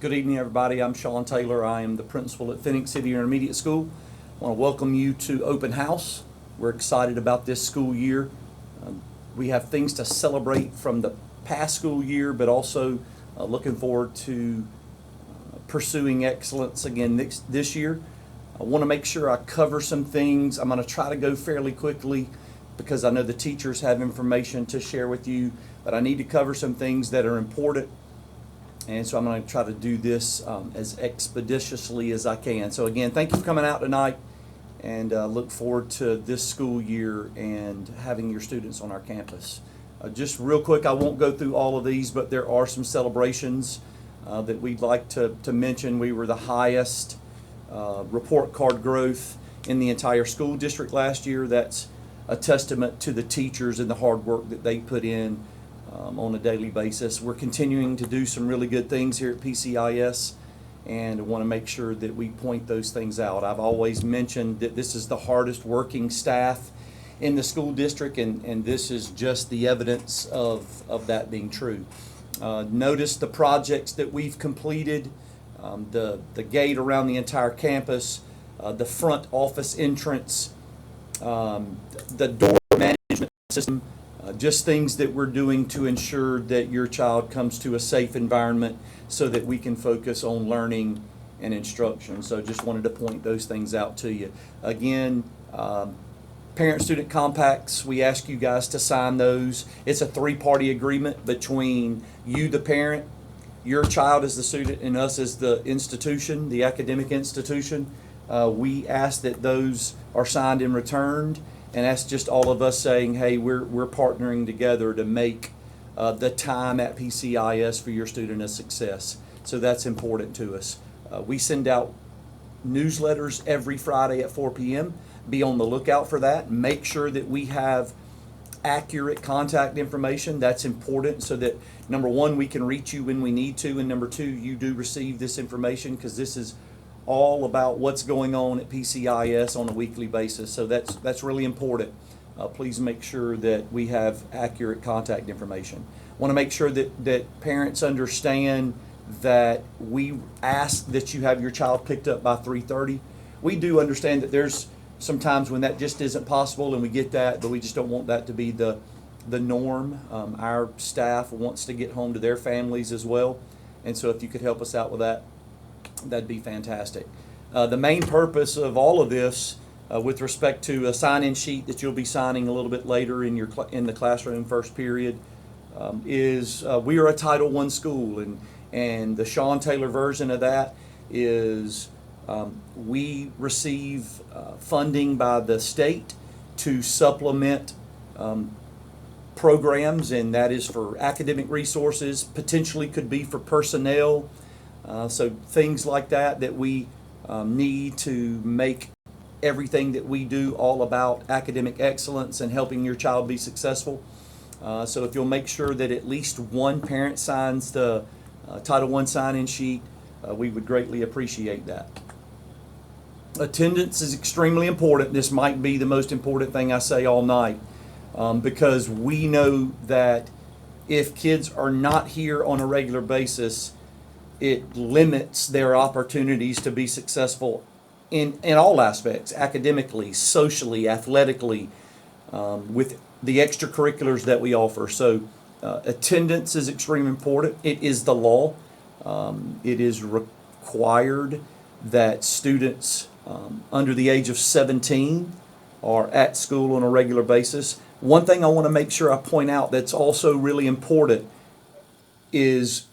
Good evening, everybody. I'm Sean Taylor. I am the principal at Phoenix City Intermediate School. I want to welcome you to Open House. We're excited about this school year. We have things to celebrate from the past school year, but also looking forward to pursuing excellence again this year. I want to make sure I cover some things. I'm going to try to go fairly quickly because I know the teachers have information to share with you, but I need to cover some things that are important. And so I'm going to try to do this as expeditiously as I can. So again, thank you for coming out tonight, and look forward to this school year and having your students on our campus. Just real quick, I won't go through all of these, but there are some celebrations that we'd like to mention. We were the highest report card growth in the entire school district last year. That's a testament to the teachers and the hard work that they put in on a daily basis. We're continuing to do some really good things here at PCIS, and I want to make sure that we point those things out. I've always mentioned that this is the hardest working staff in the school district, and this is just the evidence of that being true. Notice the projects that we've completed, the gate around the entire campus, the front office entrance, the door management system, just things that we're doing to ensure that your child comes to a safe environment so that we can focus on learning and instruction. So just wanted to point those things out to you. Again, parent-student compacts, we ask you guys to sign those. It's a three-party agreement between you, the parent, your child as the student, and us as the institution, the academic institution. We ask that those are signed and returned. And that's just all of us saying, hey, we're partnering together to make the time at PCIS for your student a success. So that's important to us. We send out newsletters every Friday at 4 p.m. Be on the lookout for that. Make sure that we have accurate contact information. That's important so that, number one, we can reach you when we need to, and number two, you do receive this information, because this is all about what's going on at PCIS on a weekly basis. So that's really important. Please make sure that we have accurate contact information. Want to make sure that parents understand that we ask that you have your child picked up by 3:30. We do understand that there's some times when that just isn't possible, and we get that, but we just don't want that to be the norm. Our staff wants to get home to their families as well, and so if you could help us out with that, that'd be fantastic. The main purpose of all of this, with respect to a sign-in sheet that you'll be signing a little bit later in the classroom first period, is we are a Title I school, and the Sean Taylor version of that is we receive funding by the state to supplement programs, and that is for academic resources, potentially could be for personnel. So things like that we need to make everything that we do all about academic excellence and helping your child be successful. So if you'll make sure that at least one parent signs the Title I sign-in sheet, we would greatly appreciate that. Attendance is extremely important. This might be the most important thing I say all night, because we know that if kids are not here on a regular basis, it limits their opportunities to be successful in all aspects, academically, socially, athletically, with the extracurriculars that we offer. So attendance is extremely important. It is the law. It is required that students under the age of 17 are at school on a regular basis. One thing I want to make sure I point out that's also really important is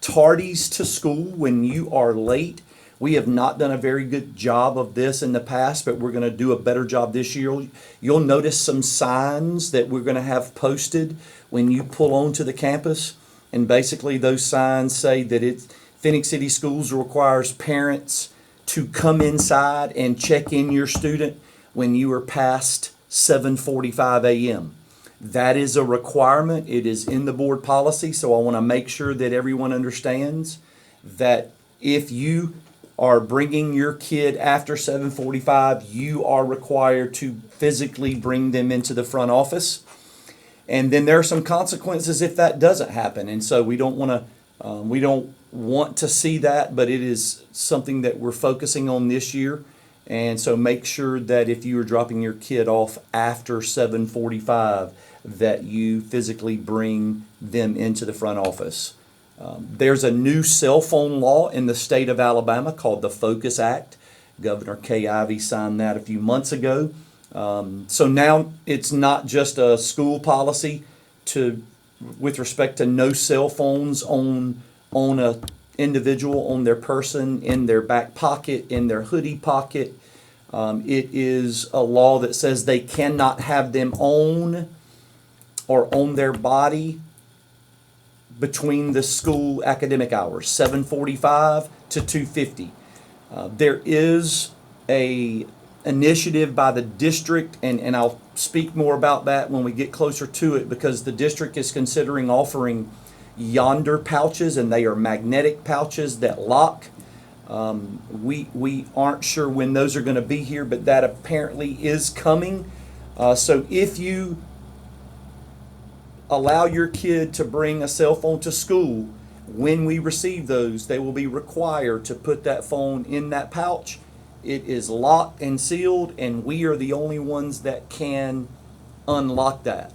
tardies to school. When you are late, we have not done a very good job of this in the past, but we're going to do a better job this year. You'll notice some signs that we're going to have posted when you pull onto the campus, and basically those signs say that Phoenix City Schools requires parents to come inside and check in your student when you are past 7:45 a.m. That is a requirement. It is in the board policy, so I want to make sure that everyone understands that if you are bringing your kid after 7:45, you are required to physically bring them into the front office. And then there are some consequences if that doesn't happen. And so we don't want to We don't want to see that, but it is something that we're focusing on this year. And so make sure that if you are dropping your kid off after 7:45, that you physically bring them into the front office. There's a new cell phone law in the state of Alabama called the Focus Act. Governor Kay Ivey signed that a few months ago. So now it's not just a school policy with respect to no cell phones on a individual, on their person, in their back pocket, in their hoodie pocket. It is a law that says they cannot have them on or on their body between the school academic hours, 7:45 to 2:50. There is a initiative by the district, and I'll speak more about that when we get closer to it, because the district is considering offering yonder pouches, and they are magnetic pouches that lock. We aren't sure when those are going to be here, but that apparently is coming. So if you allow your kid to bring a cell phone to school, when we receive those, they will be required to put that phone in that pouch. It is locked and sealed, and we are the only ones that can unlock that.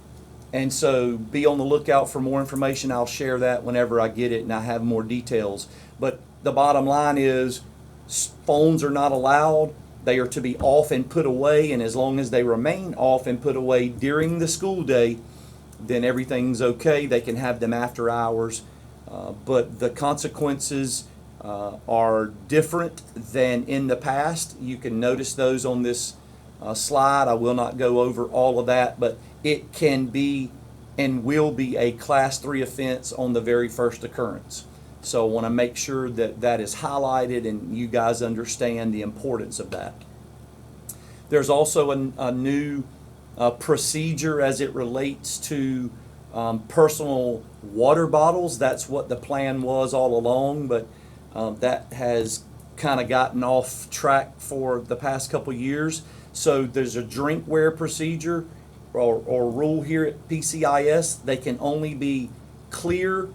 And so be on the lookout for more information. I'll share that whenever I get it and I have more details. But the bottom line is, phones are not allowed. They are to be off and put away, and as long as they remain off and put away during the school day, then everything's okay. They can have them after hours. But the consequences are different than in the past. You can notice those on this slide. I will not go over all of that, but it can be and will be a Class 3 offense on the very first occurrence. So I want to make sure that that is highlighted and you guys understand the importance of that. There's also a new procedure as it relates to personal water bottles. That's what the plan was all along, but that has kind of gotten off track for the past couple years. So there's a drinkware procedure or rule here at PCIS. They can only be clear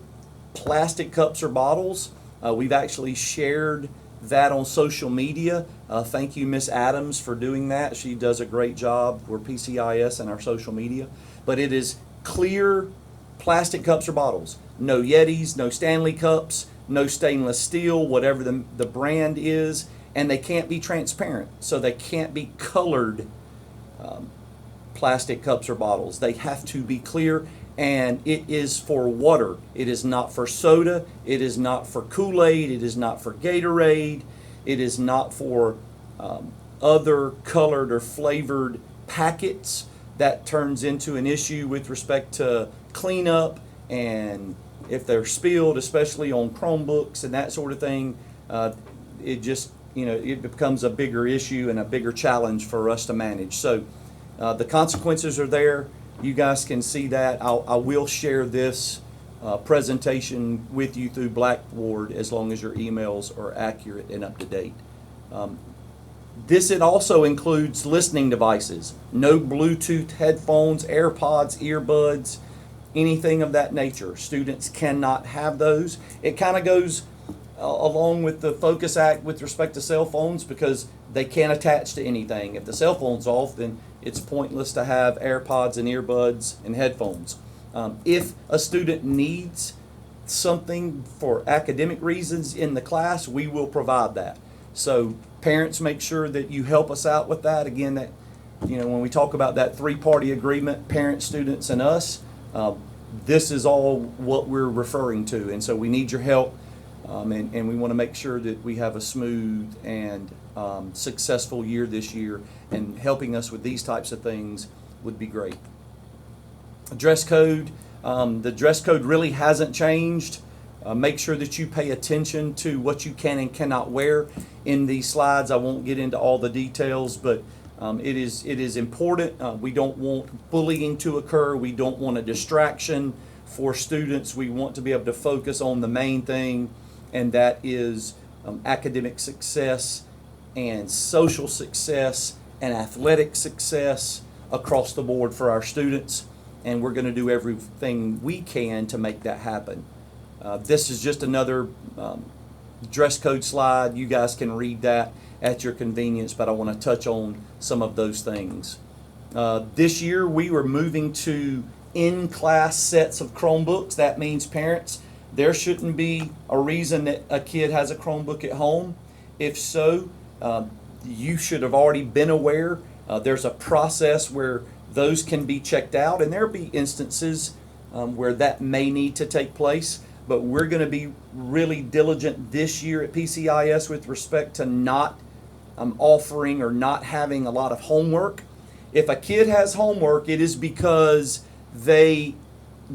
plastic cups or bottles. We've actually shared that on social media. Thank you, Miss Adams, for doing that. She does a great job. We're PCIS and our social media. But it is clear plastic cups or bottles. No Yetis, no Stanley cups, no stainless steel, whatever the brand is. And they can't be transparent. So they can't be colored plastic cups or bottles. They have to be clear. And it is for water. It is not for soda. It is not for Kool-Aid. It is not for Gatorade. It is not for other colored or flavored packets. That turns into an issue with respect to cleanup, and if they're spilled, especially on Chromebooks and that sort of thing, it just, it becomes a bigger issue and a bigger challenge for us to manage. So the consequences are there. You guys can see that. I will share this presentation with you through Blackboard as long as your emails are accurate and up to date. It also includes listening devices. No Bluetooth headphones, AirPods, earbuds, anything of that nature. Students cannot have those. It kind of goes along with the Focus Act with respect to cell phones, because they can't attach to anything. If the cell phone's off, then it's pointless to have AirPods and earbuds and headphones. If a student needs something for academic reasons in the class, we will provide that. So parents, make sure that you help us out with that. Again, that when we talk about that three-party agreement, parents, students, and us, this is all what we're referring to. And so we need your help, and we want to make sure that we have a smooth and successful year this year, and helping us with these types of things would be great. Dress code. The dress code really hasn't changed. Make sure that you pay attention to what you can and cannot wear in these slides. I won't get into all the details, but it is important. We don't want bullying to occur. We don't want a distraction for students. We want to be able to focus on the main thing, and that is academic success and social success and athletic success across the board for our students. And we're going to do everything we can to make that happen. This is just another dress code slide. You guys can read that at your convenience, but I want to touch on some of those things. This year we were moving to in-class sets of Chromebooks. That means parents, there shouldn't be a reason that a kid has a Chromebook at home. If so, you should have already been aware. There's a process where those can be checked out, and there'll be instances where that may need to take place. But we're going to be really diligent this year at PCIS with respect to not offering or not having a lot of homework. If a kid has homework, it is because they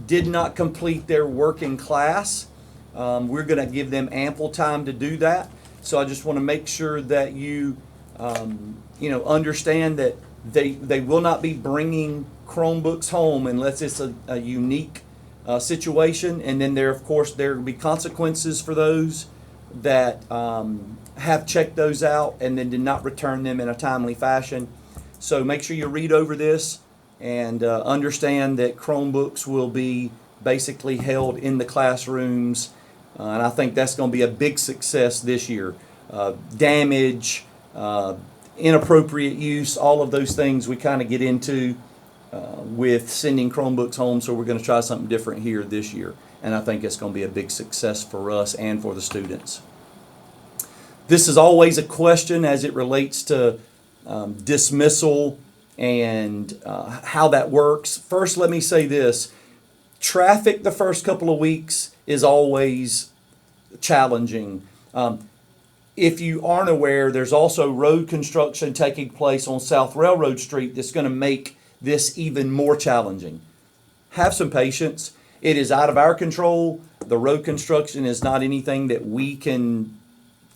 did not complete their work in class. We're going to give them ample time to do that. So I just want to make sure that you understand that they will not be bringing Chromebooks home unless it's a unique situation. And then there will be consequences for those that have checked those out and then did not return them in a timely fashion. So make sure you read over this and understand that Chromebooks will be basically held in the classrooms. And I think that's going to be a big success this year. Damage, inappropriate use, all of those things we kind of get into with sending Chromebooks home. So we're going to try something different here this year. And I think it's going to be a big success for us and for the students. This is always a question as it relates to dismissal and how that works. First, let me say this. Traffic the first couple of weeks is always challenging. If you aren't aware, there's also road construction taking place on South Railroad Street that's going to make this even more challenging. Have some patience. It is out of our control. The road construction is not anything that we can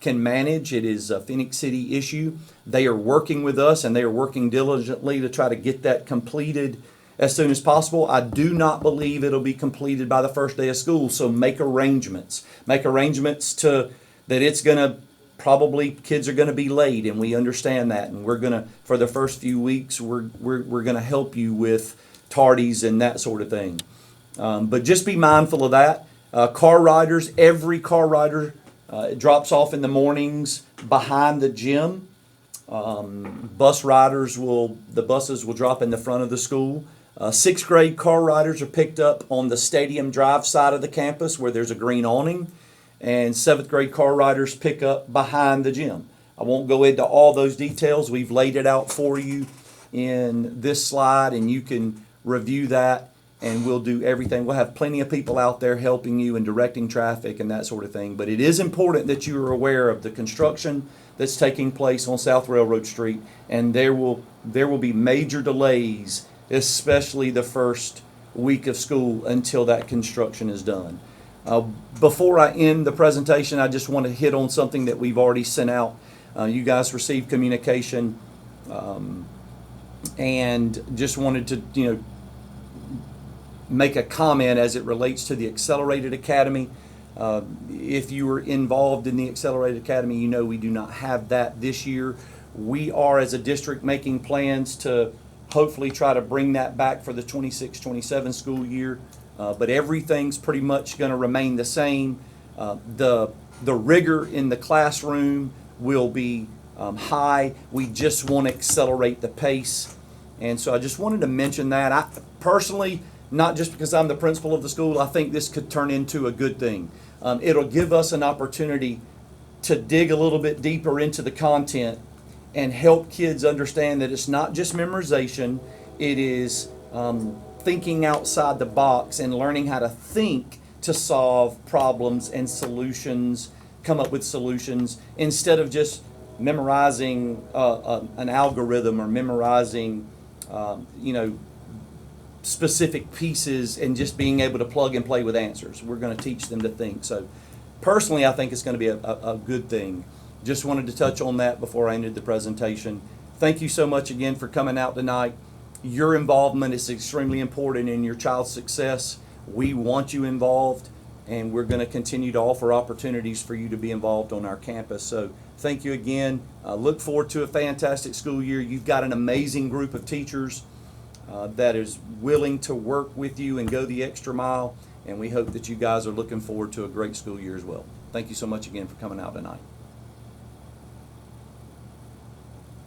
manage. It is a Phoenix City issue. They are working with us and they are working diligently to try to get that completed as soon as possible. I do not believe it'll be completed by the first day of school, so make arrangements. Make arrangements that it's going to probably, kids are going to be late, and we understand that, and we're going to, for the first few weeks, we're going to help you with tardies and that sort of thing. But just be mindful of that. Car riders, every car rider drops off in the mornings behind the gym. Bus riders the buses will drop in the front of the school. Sixth grade car riders are picked up on the Stadium Drive side of the campus where there's a green awning. And seventh grade car riders pick up behind the gym. I won't go into all those details. We've laid it out for you in this slide, and you can review that, and we'll do everything. We'll have plenty of people out there helping you and directing traffic and that sort of thing. But it is important that you are aware of the construction that's taking place on South Railroad Street, and there will be major delays, especially the first week of school until that construction is done. Before I end the presentation, I just want to hit on something that we've already sent out. You guys received communication, and just wanted to, make a comment as it relates to the Accelerated Academy. If you were involved in the Accelerated Academy, we do not have that this year. We are, as a district, making plans to hopefully try to bring that back for the 26-27 school year. But everything's pretty much going to remain the same. The rigor in the classroom will be high. We just want to accelerate the pace. And so I just wanted to mention that. I personally, not just because I'm the principal of the school, I think this could turn into a good thing. It'll give us an opportunity to dig a little bit deeper into the content and help kids understand that it's not just memorization. It is thinking outside the box and learning how to think to solve problems and solutions, come up with solutions, instead of just memorizing an algorithm or memorizing, specific pieces and just being able to plug and play with answers. We're going to teach them to think. So personally, I think it's going to be a good thing. Just wanted to touch on that before I ended the presentation. Thank you so much again for coming out tonight. Your involvement is extremely important in your child's success. We want you involved, and we're going to continue to offer opportunities for you to be involved on our campus. So thank you again. Look forward to a fantastic school year. You've got an amazing group of teachers that is willing to work with you and go the extra mile. and we hope that you guys are looking forward to a great school year as well. Thank you so much again for coming out tonight.